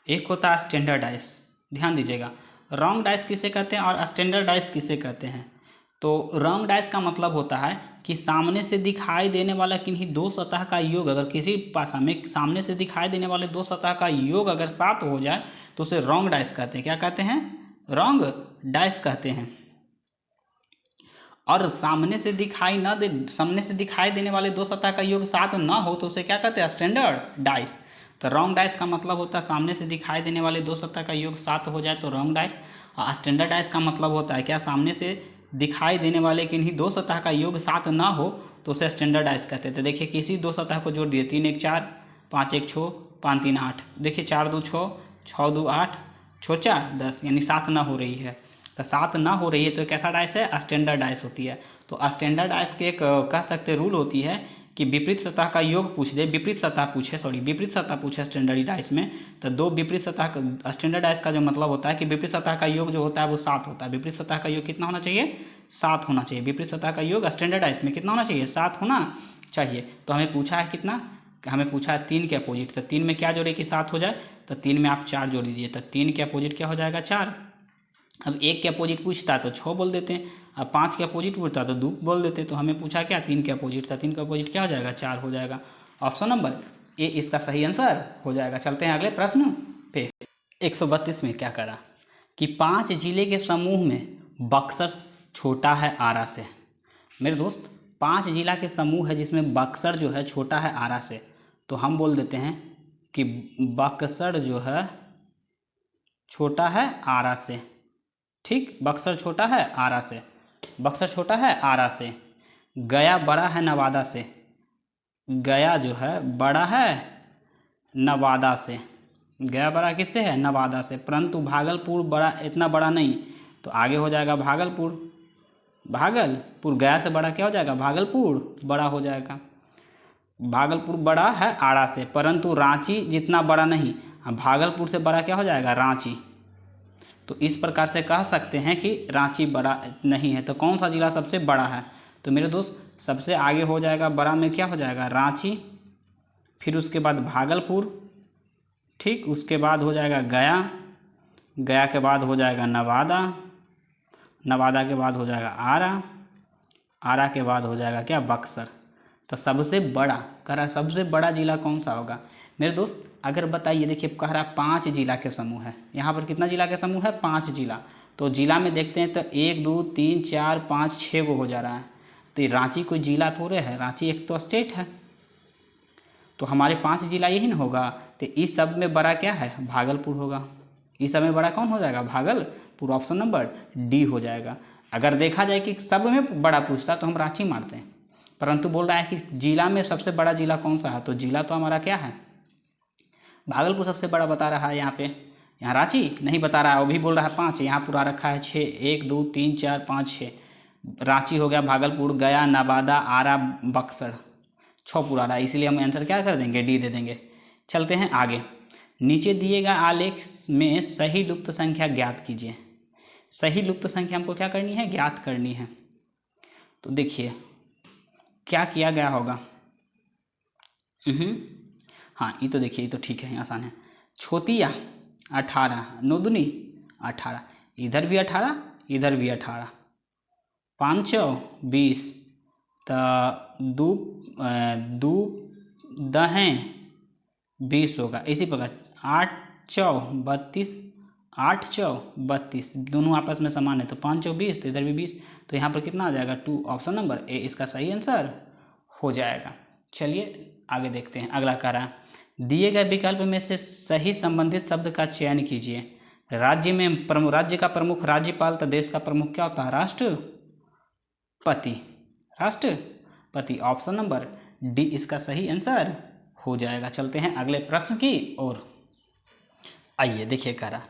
एक होता है स्टैंडर्ड डाइस। ध्यान दीजिएगा, रॉन्ग डाइस किसे कहते हैं और स्टैंडर्ड डाइस किसे कहते हैं। तो रॉन्ग डाइस का मतलब होता है कि सामने से दिखाई देने वाला किन्हीं दो सतह का योग, अगर किसी भाषा में सामने से दिखाई देने वाले दो सतह का योग अगर 7 हो जाए तो उसे रॉन्ग डाइस कहते हैं। क्या कहते हैं, रॉन्ग डाइस कहते हैं। और सामने से दिखाई देने वाले दो सतह का योग 7 ना हो तो उसे क्या कहते हैं, स्टैंडर्ड डाइस। तो रॉन्ग डाइस का मतलब होता है सामने से दिखाई देने वाले दो सतह का योग 7 हो जाए तो रॉन्ग डाइस। और स्टैंडर्ड डाइस का मतलब होता है क्या, सामने से दिखाई देने वाले किन्हीं दो सतह का योग 7 ना हो तो उसे स्टैंडर्ड डाइस कहते हैं। तो देखिए किसी दो सतह को जोड़ दिए, 3 1 4 5 1 6 5 3 8, देखिए 4 2 6 6 2 8 6 4 10, यानी 7 ना हो रही है। तो 7 ना हो रही है तो कैसा डाइस है, स्टैंडर्ड डाइस होती है। तो स्टैंडर्ड डाइस के एक कह सकते रूल होती है कि विपरीत सतह का योग पूछ दे, विपरीत सतह पूछे स्टैंडर्ड डाइस में, तो दो विपरीत सतह का स्टैंडर्ड डाइस का जो मतलब होता है कि विपरीत सतह का योग जो होता है वो 7 होता है। विपरीत सतह का योग कितना होना चाहिए, 7 होना चाहिए। विपरीत सतह का योग स्टैंडर्ड डाइस में कितना होना चाहिए, 7 होना चाहिए। तो हमें पूछा है कितना, हमें पूछा है 3 के अपोजिट, तो 3 में क्या जोड़े कि 7 हो जाए, तो 3 में आप 4 जोड़ दीजिए, तो 3 के अपोजिट क्या हो जाएगा 4। अब 1 के अपोजिट पूछता है तो 6 बोल देते हैं, अब 5 के अपोजिट पूछता है तो 2 बोल देते हैं। तो हमें पूछा क्या, 3 के अपोजिट था, 3 का अपोजिट क्या हो जाएगा, 4 हो जाएगा। ऑप्शन नंबर ए इसका सही आंसर हो जाएगा। चलते हैं अगले प्रश्न पे। 132 में क्या करा कि 5 जिले के समूह में बक्सर छोटा है आरा से। मेरे दोस्त 5 जिला के समूह है जिसमें बक्सर जो है छोटा है आरा से, तो हम बोल देते हैं कि बक्सर जो है छोटा है आरा से। ठीक, बक्सर छोटा है आरा से, बक्सर छोटा है आरा से। गया बड़ा है नवादा से, गया जो है बड़ा है नवादा से, गया बड़ा किससे है? नवादा से। परंतु भागलपुर बड़ा, इतना बड़ा नहीं, तो आगे हो जाएगा भागलपुर। भागलपुर गया से बड़ा क्या हो जाएगा? भागलपुर बड़ा हो जाएगा। भागलपुर बड़ा है आरा से, परंतु रांची जितना बड़ा नहीं। भागलपुर से बड़ा क्या हो जाएगा? रांची। तो इस प्रकार से कह सकते हैं कि रांची बड़ा नहीं है। तो कौन सा जिला सबसे बड़ा है? तो मेरे दोस्त सबसे आगे हो जाएगा बड़ा में क्या हो जाएगा? रांची, फिर उसके बाद भागलपुर, ठीक, उसके बाद हो जाएगा गया, गया के बाद हो जाएगा नवादा, नवादा के बाद हो जाएगा आरा, आरा के बाद हो जाएगा क्या? बक्सर। तो सबसे बड़ा कह रहा है, सबसे बड़ा जिला कौन सा होगा? मेरे दोस्त अगर बताइए, देखिए कह रहा है 5 जिला के समूह है। यहाँ पर कितना जिला के समूह है? 5 जिला। तो जिला में देखते हैं तो 1 2 3 4 5 6 गो हो जा रहा है। तो रांची कोई जिला थोड़े है, रांची एक तो स्टेट है। तो हमारे 5 जिला यही ना होगा। तो इस सब में बड़ा क्या है? भागलपुर होगा। इस सब में बड़ा कौन हो जाएगा? भागलपुर। ऑप्शन नंबर डी हो जाएगा। अगर देखा जाए कि सब में बड़ा पूछता तो हम रांची मारते हैं, परंतु बोल रहा है कि जिला में सबसे बड़ा जिला कौन सा है? तो जिला तो हमारा क्या है? भागलपुर सबसे बड़ा बता रहा है यहाँ पे। यहाँ रांची नहीं बता रहा है, वो भी बोल रहा है 5, यहाँ पूरा रखा है 6, 1 2 3 4 5 6। रांची हो गया, भागलपुर, गया, नवादा, आरा, बक्सर, 6 पूरा रहा है। इसीलिए हम आंसर क्या कर देंगे? डी दे देंगे। चलते हैं आगे। नीचे दिए गए आलेख में सही लुप्त संख्या ज्ञात कीजिए। सही लुप्त संख्या हमको क्या करनी है? ज्ञात करनी है। तो देखिए क्या किया गया होगा। हाँ, ये तो देखिए, ये तो ठीक है, आसान है। छोतिया 18, 9 दूनी 18, इधर भी 18, इधर भी 18, 5 चौ 20, तो दू दहें 20 होगा। इसी प्रकार 8 चौ 32, 8 चौ 32, दोनों आपस में समान है, तो 5 चौ 20, तो इधर भी 20। तो यहाँ पर कितना आ जाएगा? 2। ऑप्शन नंबर ए इसका सही आंसर हो जाएगा। चलिए आगे देखते हैं। अगला कह रहा है दिए गए विकल्प में से सही संबंधित शब्द का चयन कीजिए। राज्य में राज्य का प्रमुख राज्यपाल, तो देश का प्रमुख क्या होता है? राष्ट्रपति। राष्ट्रपति। ऑप्शन नंबर डी इसका सही आंसर हो जाएगा। चलते हैं अगले प्रश्न की ओर। आइए देखिए, कह रहा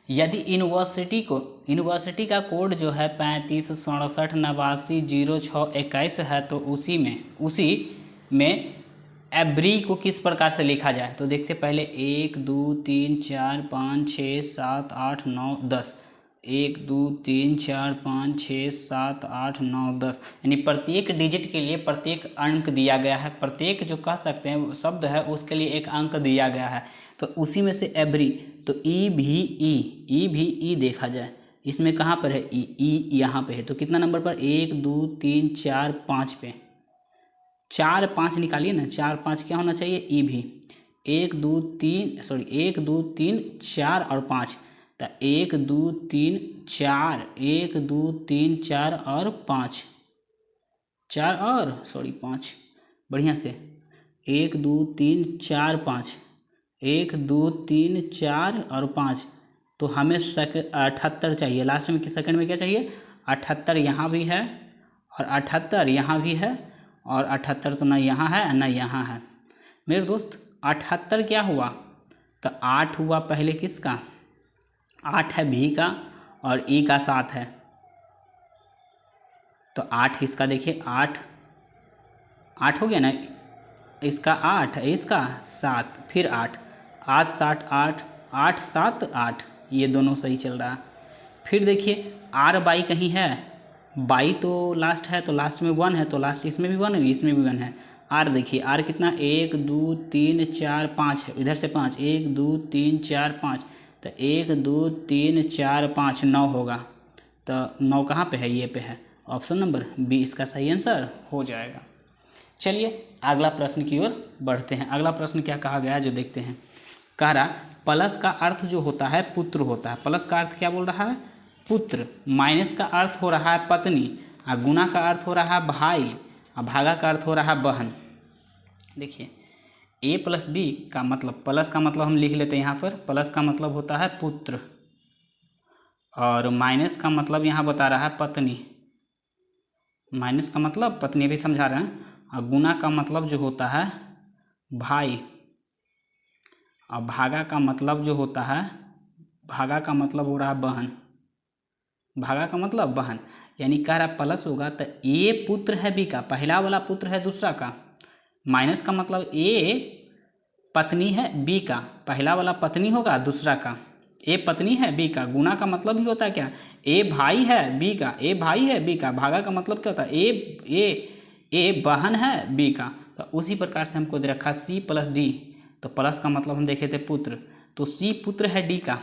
यदि यूनिवर्सिटी का कोड जो है 35 67 89 06 21 है, तो उसी में एवरी को किस प्रकार से लिखा जाए? तो देखते पहले 1 2 3 4 5 6 7 8 9 10, 1 2 3 4 5 6 7 8 9 10, यानी प्रत्येक डिजिट के लिए प्रत्येक अंक दिया गया है। प्रत्येक जो कह सकते हैं शब्द है उसके लिए एक अंक दिया गया है। तो उसी में से एवरी, तो ई भी ई देखा जाए, इसमें कहाँ पर है? ई यहाँ पे है। तो कितना नंबर पर? 1 2 3 4 5 पे, 4 5 निकालिए ना। 4 5 क्या होना चाहिए? ई भी। 1 2 3 4 और 5, तो 1 2 3 4, 1 2 3 4 और 5, 4 और 5, बढ़िया से 1 2 3 4 5, 1 2 3 4 और 5। तो हमें 78 चाहिए। लास्ट में सेकंड में क्या चाहिए? 78 यहाँ भी है और 78 यहाँ भी है, और 78 तो ना यहाँ है ना यहाँ है। मेरे दोस्त 78 क्या हुआ? तो 8 हुआ पहले किसका? 8 है भी का और ई का 7 है, तो 8 इसका देखिए 8 हो गया ना, इसका 8 है, इसका 7, फिर 8 8 7 8 8 7 8, ये दोनों सही चल रहा है। फिर देखिए आर बाई कहीं है? बाई तो लास्ट है, तो लास्ट में 1 है, तो लास्ट इसमें भी 1 है, इसमें भी 1 है। आर देखिए, आर कितना? 1 2 3 4 5 है, इधर से 5, 1 2 3 4 5, तो 1 2 3 4 5 9 होगा। तो 9 कहाँ पे है? ये पे है। ऑप्शन नंबर बी इसका सही आंसर हो जाएगा। चलिए अगला प्रश्न की ओर बढ़ते हैं। अगला प्रश्न क्या कहा गया है जो देखते हैं। कह रहा प्लस का अर्थ जो होता है पुत्र होता है। प्लस का अर्थ क्या बोल रहा है? पुत्र। माइनस का अर्थ हो रहा है पत्नी, और गुना का अर्थ हो रहा है भाई, और भागा का अर्थ हो रहा है बहन। देखिए ए प्लस बी का मतलब, प्लस का मतलब हम लिख लेते हैं यहाँ पर। प्लस का मतलब होता है पुत्र, और माइनस का मतलब यहाँ बता रहा है पत्नी। माइनस का मतलब पत्नी भी समझा रहे हैं, और गुना का मतलब जो होता है भाई, और भागा का मतलब जो होता है, भागा का मतलब हो रहा है बहन, भागा का मतलब बहन। यानी कह रहा प्लस होगा तो ए पुत्र है बी का, पहला वाला पुत्र है दूसरा का, माइनस का मतलब ए पत्नी है बी का, पहला वाला पत्नी होगा दूसरा का, ए पत्नी है बी का। गुना का मतलब भी होता है क्या, ए भाई है बी का, ए भाई है बी का। भागा का मतलब क्या होता है, ए बहन है बी का। तो उसी प्रकार से हमको दे रखा सी प्लस डी, तो प्लस का मतलब हम देखे थे पुत्र, तो सी पुत्र है डी का,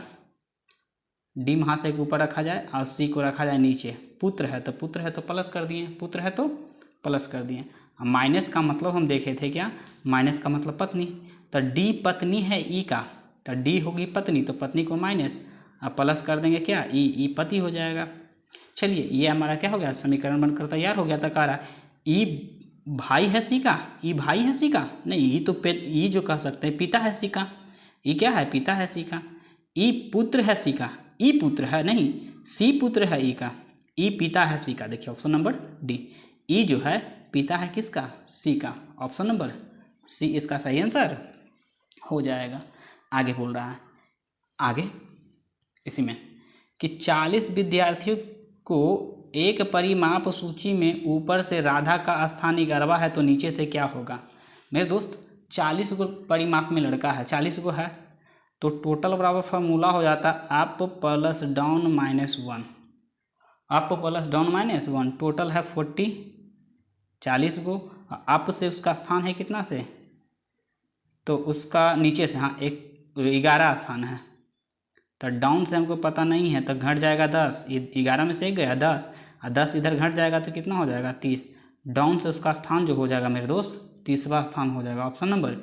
डी महाशय को ऊपर रखा जाए और सी को रखा जाए नीचे। पुत्र है तो पुत्र है तो प्लस कर दिए, पुत्र है तो प्लस कर दिए। माइनस का मतलब हम देखे थे क्या, माइनस का मतलब पत्नी, तो डी पत्नी है ई का, तो डी होगी पत्नी, तो पत्नी को माइनस, अब प्लस कर देंगे क्या, ई पति हो जाएगा। चलिए ये हमारा क्या हो गया, समीकरण बनकर तैयार हो गया। तो कह रहा ई भाई है सी का, ई भाई है सी का, नहीं ई तो ई जो कह सकते हैं पिता है सी का, ई क्या है पिता है सी का। ई पुत्र है सी का, ई पुत्र है नहीं, सी पुत्र है ई का, ई पिता है सी का। देखिए ऑप्शन नंबर डी, ई जो है पिता है किसका, सी का, ऑप्शन नंबर सी इसका सही आंसर हो जाएगा। आगे बोल रहा है, आगे इसी में कि 40 विद्यार्थियों को एक परिमाप सूची में ऊपर से राधा का स्थान 11वां है तो नीचे से क्या होगा। मेरे दोस्त 40 को परिमाप में लड़का है, 40 को है, तो टोटल बराबर फॉर्मूला हो जाता up plus down minus one, up plus down minus one, total है 40, 40 को अप से उसका स्थान है कितना से, तो उसका नीचे से हाँ एक 11 स्थान है, तो डाउन से हमको पता नहीं है तो घट जाएगा 10, ये 11 में से एक गया 10, और 10 इधर घट जाएगा तो कितना हो जाएगा 30, डाउन से उसका स्थान जो हो जाएगा मेरे दोस्त 30वां स्थान हो जाएगा। ऑप्शन नंबर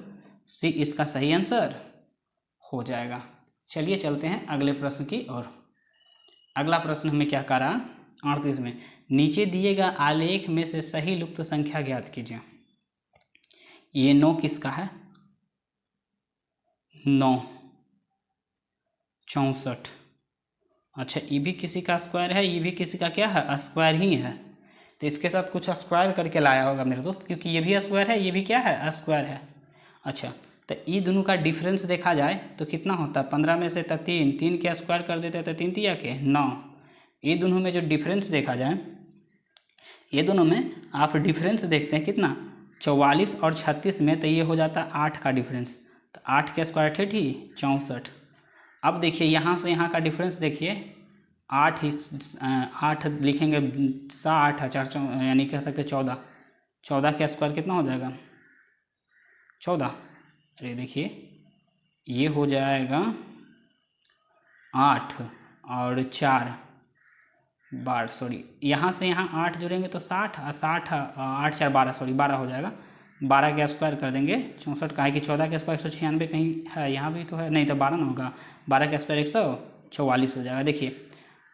सी इसका सही आंसर हो जाएगा। चलिए चलते हैं अगले प्रश्न की ओर। अगला प्रश्न हमें क्या करा 38 में, नीचे दिए गए आलेख में से सही लुप्त संख्या ज्ञात कीजिए। ये 9 किसका है, 9, 64, अच्छा ये भी किसी का स्क्वायर है, ये भी किसी का क्या है स्क्वायर ही है, तो इसके साथ कुछ स्क्वायर करके लाया होगा मेरे दोस्त, क्योंकि ये भी स्क्वायर है ये भी क्या है स्क्वायर है। अच्छा तो ये दोनों का डिफरेंस देखा जाए तो कितना होता है, 15 में से तो 3, 3 के स्क्वायर कर देते तो 3 तिया के 9, ये दोनों में जो डिफरेंस देखा जाए, ये दोनों में आप डिफरेंस देखते हैं कितना 44 और 36 में, तो ये हो जाता है 8 का डिफरेंस, तो 8 के स्क्वायर थे ठीक 64। अब देखिए यहाँ से यहाँ का डिफरेंस देखिए 8 ही 8 लिखेंगे 8 है 4 यानी कह सकते 14, 14 का स्क्वायर कितना हो जाएगा 14, अरे देखिए ये हो जाएगा 8 और 4 12, सॉरी यहाँ से यहाँ 8 जोड़ेंगे तो 60 और 60 8 4 12, सॉरी 12 हो जाएगा, 12 का स्क्वायर कर देंगे 64 का है कि 14 का स्क्वायर 196 कहीं है, यहाँ भी तो है नहीं, तो 12 ना होगा, 12 का स्क्वायर 144 हो जाएगा। देखिए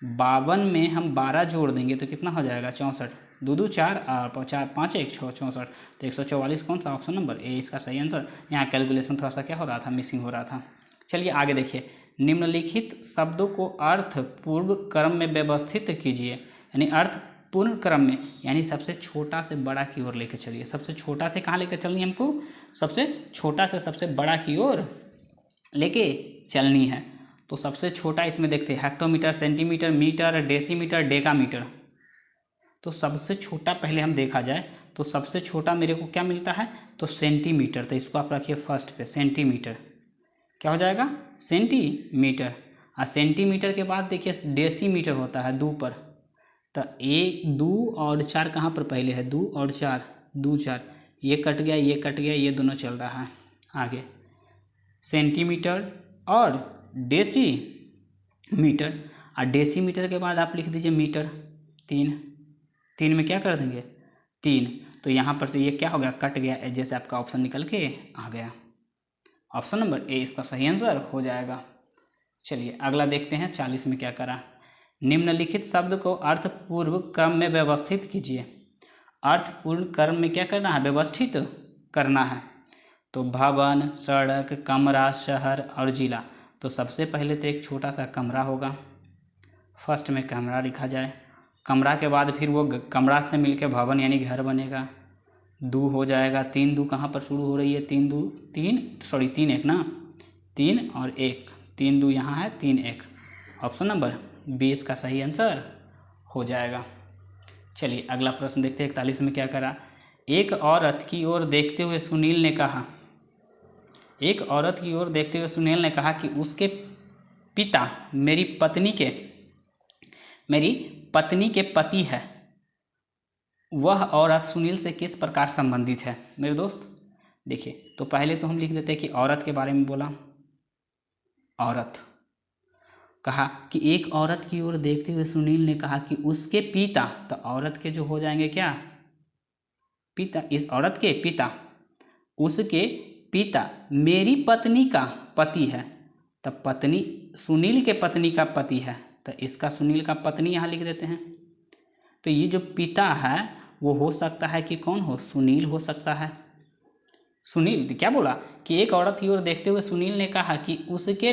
52 में हम 12 जोड़ देंगे तो कितना हो जाएगा 64, 2 2 4 और 4 5 1 6 64, तो 144 कौन सा ऑप्शन नंबर ए इसका सही आंसर। यहाँ कैलकुलेशन थोड़ा सा क्या हो रहा था, मिसिंग हो रहा था। चलिए आगे देखिए, निम्नलिखित शब्दों को अर्थ पूर्व क्रम में व्यवस्थित कीजिए, यानी अर्थ पूर्ण क्रम में, यानी सबसे छोटा से बड़ा की ओर लेकर चलिए। सबसे छोटा से कहाँ लेकर चलनी है हमको, सबसे छोटा से सबसे बड़ा की ओर लेके चलनी है। तो सबसे छोटा इसमें देखते हैं hectometre, centimetre, metre, decimetre, decametre. तो सबसे छोटा पहले हम देखा जाए तो सबसे छोटा मेरे को क्या मिलता है तो सेंटीमीटर, तो इसको आप रखिए फर्स्ट पे, सेंटीमीटर क्या हो जाएगा सेंटीमीटर। और सेंटीमीटर के बाद देखिए डेसीमीटर होता है 2 पर, तो 1 2 और 4 कहाँ पर पहले है 2 और 4, 2 4, ये कट गया ये कट गया, ये दोनों चल रहा है आगे, सेंटीमीटर और डेसीमीटर। और डेसीमीटर के बाद आप लिख दीजिए मीटर, 3, 3 में क्या कर देंगे 3, तो यहाँ पर से ये क्या हो गया कट गया, जैसे आपका ऑप्शन निकल के आ गया, ऑप्शन नंबर ए इसका सही आंसर हो जाएगा। चलिए अगला देखते हैं 40 में क्या करा, निम्नलिखित शब्द को अर्थपूर्व क्रम में व्यवस्थित कीजिए। अर्थपूर्ण क्रम में क्या करना है व्यवस्थित करना है, तो भवन, सड़क, कमरा, शहर और जिला। तो सबसे पहले तो एक छोटा सा कमरा होगा, फर्स्ट में कमरा लिखा जाए, कमरा के बाद फिर वो कमरा से मिलके भवन यानी घर बनेगा। दू हो जाएगा, 3 दू कहाँ पर शुरू हो रही है, 3 दू 3, सॉरी 3 1 ना, 3 और 1, 3 दू यहाँ है, 3 1, ऑप्शन नंबर बी इसका सही आंसर हो जाएगा। चलिए अगला प्रश्न देखते हैं। 41 में क्या करा, एक औरत की ओर देखते हुए सुनील ने कहा, एक औरत की ओर देखते हुए सुनील ने कहा कि उसके पिता मेरी पत्नी के पति है। वह औरत सुनील से किस प्रकार संबंधित है। मेरे दोस्त देखिए, तो पहले तो हम लिख देते हैं कि औरत के बारे में बोला, औरत कहा कि एक औरत की ओर देखते हुए सुनील ने कहा कि उसके पिता, तो औरत के जो हो जाएंगे क्या, पिता, इस औरत के पिता, उसके पिता मेरी पत्नी का पति है, तब पत्नी सुनील के पत्नी का पति है, तो इसका सुनील का पत्नी यहाँ लिख देते हैं। तो ये जो पिता है वो हो सकता है कि कौन हो, सुनील हो सकता है। सुनील क्या बोला कि एक औरत की ओर देखते हुए सुनील ने कहा कि उसके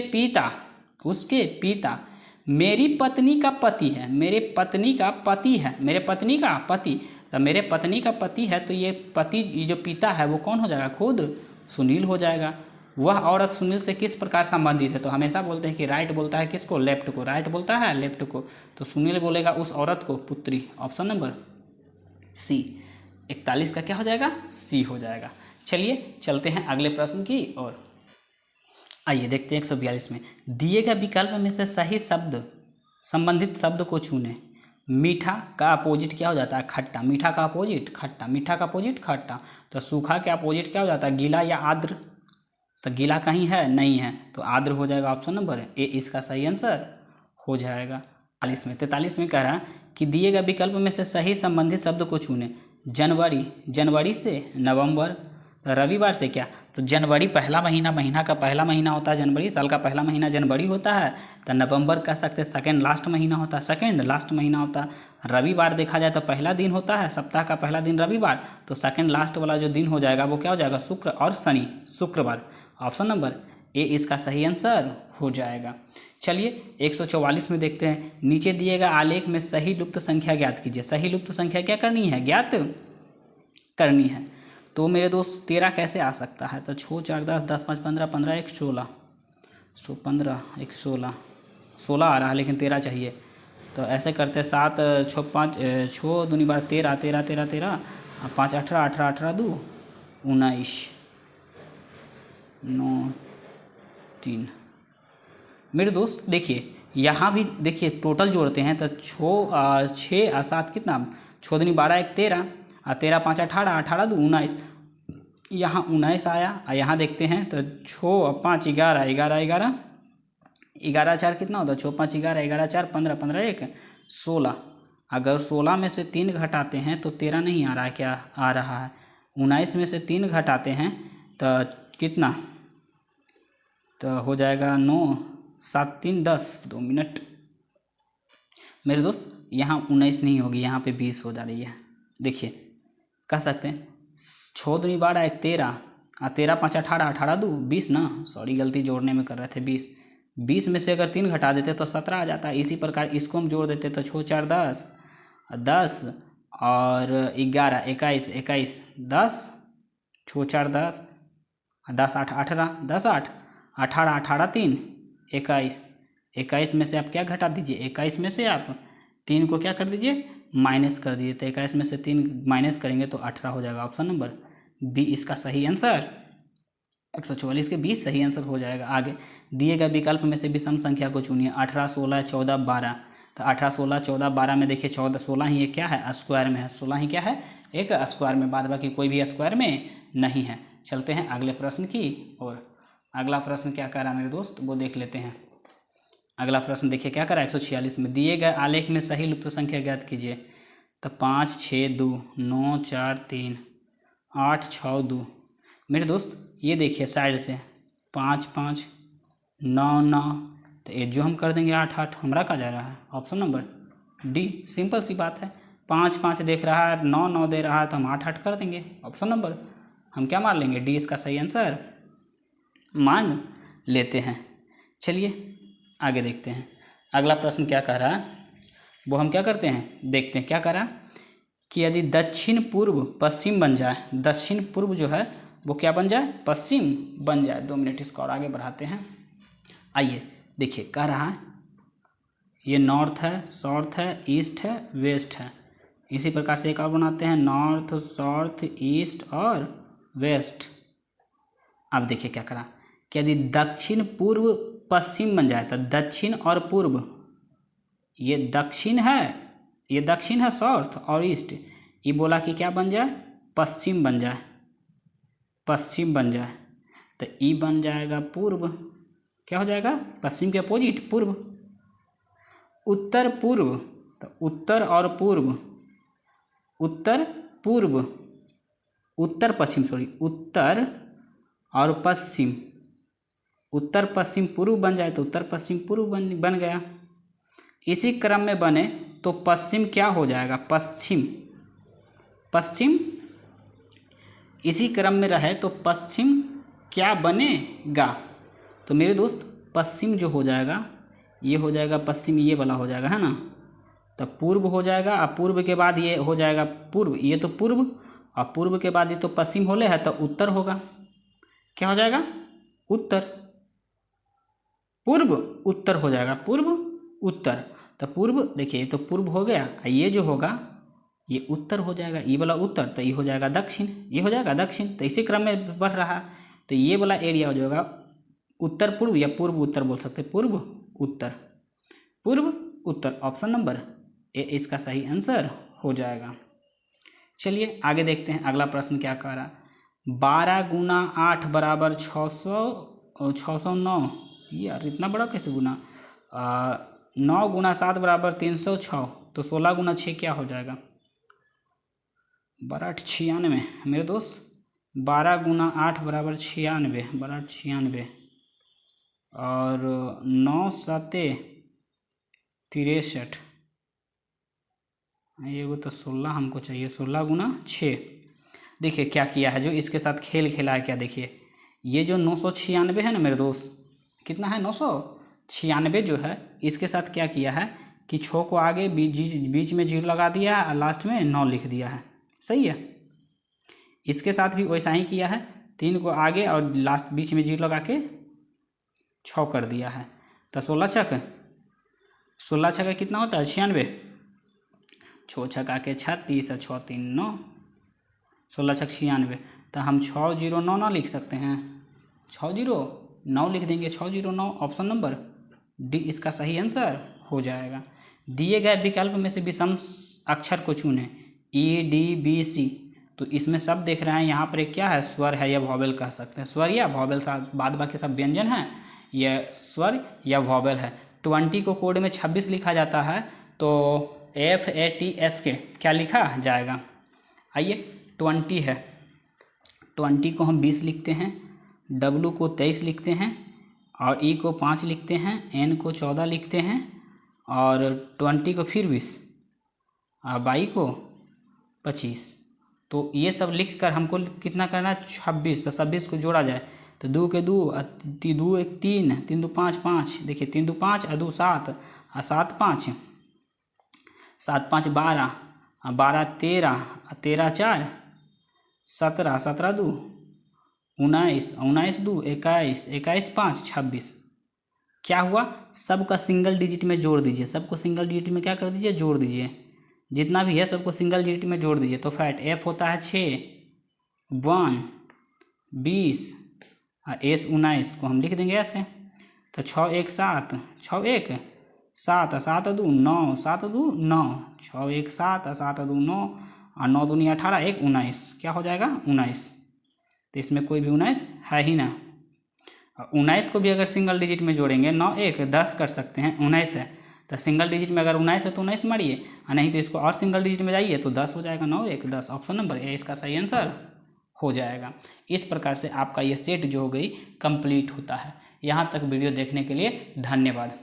पिता मेरी पत्नी का पति है, मेरे पत्नी का पति है, मेरे पत्नी का पति, तो मेरे पत्नी का पति है, तो ये पति, ये जो पिता है वो कौन हो जाएगा, खुद सुनील हो जाएगा। वह औरत सुनील से किस प्रकार संबंधित है, तो हमेशा बोलते हैं कि राइट बोलता है किसको, लेफ्ट को, राइट बोलता है लेफ्ट को, तो सुनील बोलेगा उस औरत को पुत्री, ऑप्शन नंबर सी। 41 का क्या हो जाएगा, सी हो जाएगा। चलिए चलते हैं अगले प्रश्न की ओर। आइए देखते हैं 142 में, दिए गए विकल्प में से सही शब्द, संबंधित शब्द को चुनें। मीठा का अपोजिट क्या हो जाता है, खट्टा, मीठा का अपोजिट खट्टा, मीठा का अपोजिट खट्टा, तो सूखा का अपोजिट क्या हो जाता है, गीला या आर्द्र, तो गीला कहीं है नहीं है, तो आर्द्र हो जाएगा, ऑप्शन नंबर ए इसका सही आंसर हो जाएगा। 43 में कह रहा है कि दिए गए विकल्प में से सही संबंधित शब्द को चुनें। जनवरी, जनवरी से नवंबर, रविवार से क्या, तो जनवरी पहला महीना, महीना का पहला महीना होता है जनवरी, साल का पहला महीना जनवरी होता है, तो नवंबर कह सकते हैं सेकेंड लास्ट महीना होता है, सेकेंड लास्ट महीना होता है। रविवार देखा जाए तो पहला दिन होता है, सप्ताह का पहला दिन रविवार, तो सेकेंड लास्ट वाला जो दिन हो जाएगा वो क्या हो जाएगा, शुक्र और शनि, शुक्रवार, ऑप्शन नंबर ए इसका सही आंसर हो जाएगा। चलिए 144 में देखते हैं, नीचे दिए गए आलेख में सही लुप्त संख्या ज्ञात कीजिए। सही लुप्त संख्या क्या करनी है, ज्ञात करनी है। तो मेरे दोस्त 13 कैसे आ सकता है, तो 6 4 10, 10 5 15, 15 1 16, 15 1 16, 16 आ रहा है लेकिन 13 चाहिए, तो ऐसे करते 7 6 5 6 दूनी बार 13, 13 13 13, 5 18, 18 18 2 19, 9 3। मेरे दोस्त देखिए यहाँ भी देखिए टोटल जोड़ते हैं तो 6 और 7 कितना, 6 दूनी 12 1 13, और 13 5 18, 18 2 19, यहाँ 19 आया। और यहाँ देखते हैं तो 6 और 5 11, 11 11, 11 4 कितना होता है, 6 5 11, 11 4 15, 15 1 16। अगर 16 में से 3 घटाते हैं तो 13 नहीं आ रहा है, क्या आ रहा है, 19 में से 3 घटाते हैं तो कितना, तो हो जाएगा 9 7 3 10, 2 मिनट। मेरे दोस्त यहाँ 19 नहीं होगी, यहाँ पे 20 हो जा रही है। देखिए कह सकते हैं 6 दूनी 12 1 13, और 13 5 18, 18 2 20 ना, सॉरी गलती जोड़ने में कर रहे थे, 20, 20 में से अगर 3 घटा देते तो 17 आ जाता है। इसी प्रकार इसको हम जोड़ देते तो 6 4 10, 10 और 11 21 21 10, 6 4 10, 10 8 18, 10 8 18, 18 3 21, 21 में से आप क्या घटा दीजिए, 21 में से आप 3 को क्या कर दीजिए, माइनस कर दीजिए, तो 21 में से 3 माइनस करेंगे तो 18 हो जाएगा, ऑप्शन नंबर बी इसका सही आंसर। 144 के 20 सही आंसर हो जाएगा। आगे दिए गए विकल्प में से विषम संख्या को चुनिए। 18 16 14 12, तो 18 16 14 12 में देखिए 14 16 ही क्या है, स्क्वायर में है, 16 ही क्या है, एक स्क्वायर में, बाद बाकी कोई भी स्क्वायर में नहीं है। चलते हैं अगले प्रश्न की और अगला प्रश्न क्या कह रहा है मेरे दोस्त, वो देख लेते हैं। अगला प्रश्न देखिए क्या करा, 146 में दिए गए आलेख में सही लुप्त संख्या ज्ञात कीजिए। तो 5 6 2 9 4 3 8 6 2। मेरे दोस्त ये देखिए साइड से 5 5 9 9, तो ये जो हम कर देंगे 8 8, हमारा कहा जा रहा है, ऑप्शन नंबर डी। सिंपल सी बात है, 5 5 देख रहा है, 9 9 दे रहा है, तो हम 8 8 कर देंगे, ऑप्शन नंबर हम क्या मान लेंगे, डी इसका सही आंसर मान लेते हैं। चलिए आगे देखते हैं। अगला प्रश्न क्या कह रहा है, वो हम क्या करते हैं, देखते हैं क्या करा कि यदि दक्षिण पूर्व पश्चिम बन जाए, दक्षिण पूर्व जो है वो क्या बन जाए, पश्चिम बन जाए। 2 मिनट इसको और आगे बढ़ाते हैं। आइए देखिए, कह रहा है ये नॉर्थ है, साउथ है, ईस्ट है, वेस्ट है। इसी प्रकार से एक और बनाते हैं, नॉर्थ, साउथ, ईस्ट और वेस्ट। अब देखिए क्या करा कि यदि दक्षिण पूर्व पश्चिम बन जाए तो दक्षिण और पूर्व, ये दक्षिण है साउथ और ईस्ट, ये बोला कि क्या बन जाए, पश्चिम बन जाए, पश्चिम बन जाए। तो ई बन जाएगा पूर्व। क्या हो जाएगा, पश्चिम के अपोजिट पूर्व। उत्तर पूर्व, तो उत्तर और पूर्व, उत्तर पूर्व, उत्तर पश्चिम सॉरी, उत्तर और पश्चिम, उत्तर पश्चिम पूर्व बन जाए तो उत्तर पश्चिम पूर्व बन गया। इसी क्रम में बने तो पश्चिम क्या हो जाएगा, पश्चिम, पश्चिम इसी क्रम में रहे तो पश्चिम क्या बनेगा। तो मेरे दोस्त पश्चिम जो हो जाएगा ये हो जाएगा पश्चिम, ये वाला हो जाएगा, है ना। तो पूर्व हो जाएगा और पूर्व के बाद ये हो जाएगा पूर्व, ये तो पूर्व, और पूर्व के बाद ये तो पश्चिम होले है तो उत्तर होगा। क्या हो जाएगा, उत्तर, पूर्व उत्तर हो जाएगा, पूर्व उत्तर। तो पूर्व देखिए ये तो पूर्व हो गया, ये जो होगा ये उत्तर हो जाएगा, ये वाला उत्तर, तो ये हो जाएगा दक्षिण, ये हो जाएगा दक्षिण। तो इसी क्रम में बढ़ रहा है, तो ये वाला एरिया हो जाएगा उत्तर पूर्व या पूर्व उत्तर बोल सकते हैं, पूर्व उत्तर, पूर्व उत्तर। ऑप्शन नंबर ए इसका सही आंसर हो जाएगा। चलिए आगे देखते हैं अगला प्रश्न क्या कह रहा है। 12 गुना 8 बराबर 609। यार इतना बड़ा कैसे गुना। 9 गुना 7 बराबर 306। तो 16 गुना 6 क्या हो जाएगा, 12 8 96 मेरे दोस्त। 12 गुना 8 बराबर 96, 12 8 96 और 9 7 63। ये वो तो 16 हमको चाहिए, 16 गुना 6। देखिए क्या किया है, जो इसके साथ खेल खेला है क्या, देखिए ये जो 996 है ना मेरे दोस्त, कितना है 996 जो है, इसके साथ क्या किया है कि 6 को आगे बीच में 0 लगा दिया है और लास्ट में 9 लिख दिया है, सही है। इसके साथ भी वैसा ही किया है, 3 को आगे और लास्ट बीच में 0 लगा के 6 कर दिया है। तो 16 छक्का कितना होता है, 96। 6 छक्का के 36 और 6 3 9, 16 छक्का 96। तो हम 609 ना लिख सकते हैं, 609 लिख देंगे, 609 ऑप्शन नंबर डी इसका सही आंसर हो जाएगा। दिए गए विकल्प में से विषम अक्षर को चुनें, ई डी बी सी। तो इसमें सब देख रहे हैं, यहाँ पर एक क्या है, स्वर है या वॉवेल कह सकते हैं, स्वर या वॉवेल, बाद बाकी सब व्यंजन है, यह स्वर या वॉवेल है। 20 को कोड में 26 लिखा जाता है, तो FATS के क्या लिखा जाएगा। आइए 20 है, 20 को हम 20 लिखते हैं, W को 23 लिखते हैं और E को 5 लिखते हैं, N को 14 लिखते हैं और 20 को फिर 20 और 22 को 25। तो ये सब लिख कर हमको कितना करना है, 26। तो 26 को जोड़ा जाए तो 2 के 2 2 1 3 3 2 5 5। देखिए 3 2 5 और 2 7 और 7 5 7 5 12 और 12 13 और 13 4 17 17 2 19 19 2 21 21 5 26। क्या हुआ, सबका सिंगल डिजिट में जोड़ दीजिए, सबको सिंगल डिजिट में क्या कर दीजिए, जोड़ दीजिए, जितना भी है सबको सिंगल डिजिट में जोड़ दीजिए। तो फैट F होता है 6, 1 20 और S 19 को हम लिख देंगे ऐसे। तो 6 1 7 6 1 7 7 2 9 7 2 9 6 1 7 7 2 9 और 9 दूनी 18 1 19। क्या हो जाएगा 19। तो इसमें कोई भी 19 है ही ना। 19 को भी अगर सिंगल डिजिट में जोड़ेंगे 9 1 10 कर सकते हैं, 19 है तो सिंगल डिजिट में अगर 19 है तो 19 मारिए, और नहीं तो इसको और सिंगल डिजिट में जाइए तो 10 हो जाएगा, 9 1 10। ऑप्शन नंबर ए इसका सही आंसर हो जाएगा। इस प्रकार से आपका ये सेट जो हो गई कंप्लीट होता है। यहाँ तक वीडियो देखने के लिए धन्यवाद।